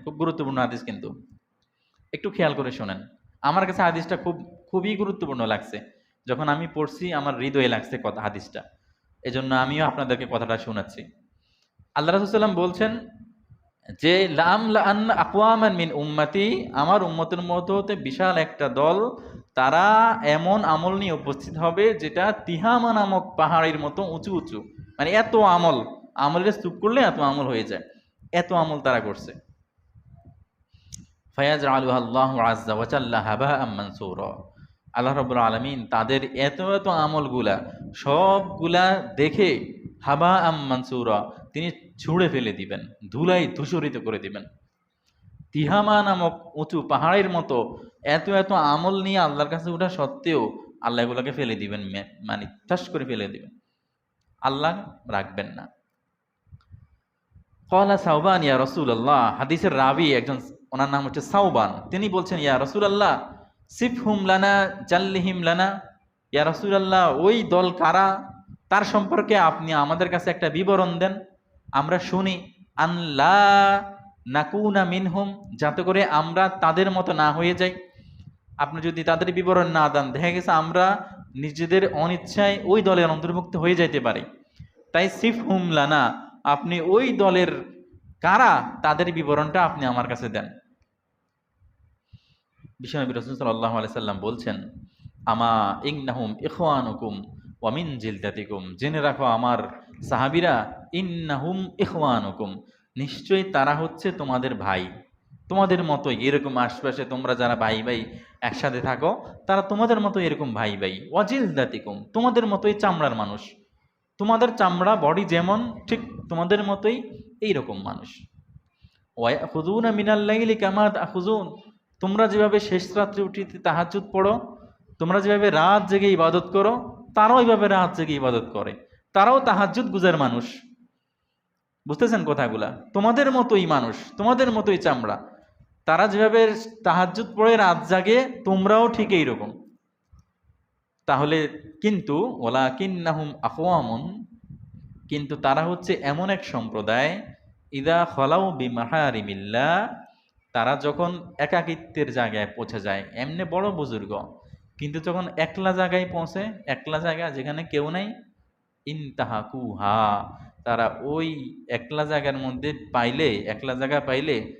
খুব গুরুত্বপূর্ণ হাদিস কিন্তু, একটু খেয়াল করে শোনেন। আমার কাছে হাদিসটা খুবই গুরুত্বপূর্ণ লাগছে। যখন আমি পড়ছি আমার হৃদয়ে লাগছে কথা হাদিসটা। এজন্য আমিও আপনাদেরকে কথাটা শোনাচ্ছি। আল্লাহ রাসূল সাল্লাল্লাহু আলাইহি ওয়াসাল্লাম বলছেন যে লাআমলাআন্না আকওয়ামান মিন উম্মতি, আমার উম্মতের মধ্যে হতে বিশাল একটা দল, তারা এমন আমল নিয়ে উপস্থিত হবে যেটা তিহামা নামক পাহাড়ের মতো উঁচু উঁচু। মানে এত আমল, আমলের স্তূপ করলে এত আমল হয়ে যায়, এত আমল তারা করছে। ফায়াজআলুহা আল্লাহু আযজা ওয়া জাল্লা হাবাআম মানসুরা, আল্লাহ রাব্বুল আলামিন তাদের এত এত আমলগুলা সবগুলা দেখে হাবাআম মানসুরা, তিনি ছুঁড়ে ফেলে দিবেন, ধুলাই ধূসরিত করে দিবেন। তিহামা নামক উঁচু পাহাড়ের মতো এত এত আমল নিয়ে আল্লাহর কাছে ওঠা সত্ত্বেও আল্লাহ এগুলোকে ফেলে দিবেন, মানে ঠাস করে ফেলে দিবেন, আল্লাহ রাখবেন না। ক্বালা সাওবান ইয়া রাসূলুল্লাহ, হাদিসের রাবী একজন, ওনার নাম হচ্ছে সাওবান, তিনি বলছেন ইয়া রাসূলুল্লাহ সিফহুম লানা জাল্লিহিম লানা, ইয়া রাসূলুল্লাহ ওই দল কারা, তার সম্পর্কে আপনি আমাদের কাছে একটা বিবরণ দেন, আমরা শুনি। আনলা নাকুনা মিনহুম, যাতে করে আমরা তাদের মতো না হয়ে যাই। আপনি যদি তাদের বিবরণ না দেন, দেখা গেছে আমরা নিজেদের অনিচ্ছায় ওই দলের অন্তর্ভুক্ত হয়ে যাইতে পারি। তাই সিফহুম লানা, আপনি ওই দলের কারা তাদের বিবরণটা আপনি আমার কাছে দেন। বিশ্বনবী রাসূল সাল্লাল্লাহু আলাইহি সাল্লাম বলছেন, আমা ইন্নাহুম ইখওয়ানুকুম ওয়া মিন জিলদাতিকুম, জেনে রাখো আমার সাহাবীরা, ইন্নাহুম ইখওয়ানুকুম, নিশ্চয়ই তারা হচ্ছে তোমাদের ভাই, তোমাদের মতোই, এরকম আশপাশে তোমরা যারা ভাই ভাই একসাথে থাকো, তারা তোমাদের মতো এরকম ভাই ভাই। ওয়া জিলদাতিকুম, তোমাদের মতোই চামড়ার মানুষ, তোমাদের চামড়া বডি যেমন ঠিক তোমাদের মতোই এইরকম মানুষ। ওয়ায়াখুযুনা মিনাল লাইলি কামা তাখুযুন, তোমরা যেভাবে শেষ রাত্রে উঠিতে তাহাজ্জুদ পড়ো, তোমরা যেভাবে রাত জেগে ইবাদত করো, তারাও এইভাবে রাত জেগে ইবাদত করে, তারাও তাহাজ্জুদ গুজার মানুষ। বুঝতেছেন কথাগুলা? তোমাদের মতোই মানুষ, তোমাদের মতোই চামড়া, তারা যেভাবে তাহাজ্জুদ পড়ে রাত জাগে, তোমরাও ঠিক এইরকম। তাহলে কিন্তু ওয়ালাকিন্নাহুম আকওয়ামুন, কিন্তু তারা হচ্ছে এমন এক সম্প্রদায়, ইদা খলাউ বিমাহারিমিল্লাহ, তারা যখন একাকিত্বের জায়গায় পৌঁছে যায়, এমনি বড় বুজুর্গ, কিন্তু যখন একলা জায়গায় পৌঁছে, একলা জায়গা যেখানে কেউ নাই, ইনতাহাকুহা, তারা ওই একলা জায়গার মধ্যে পাইলে, একলা জায়গা পাইলে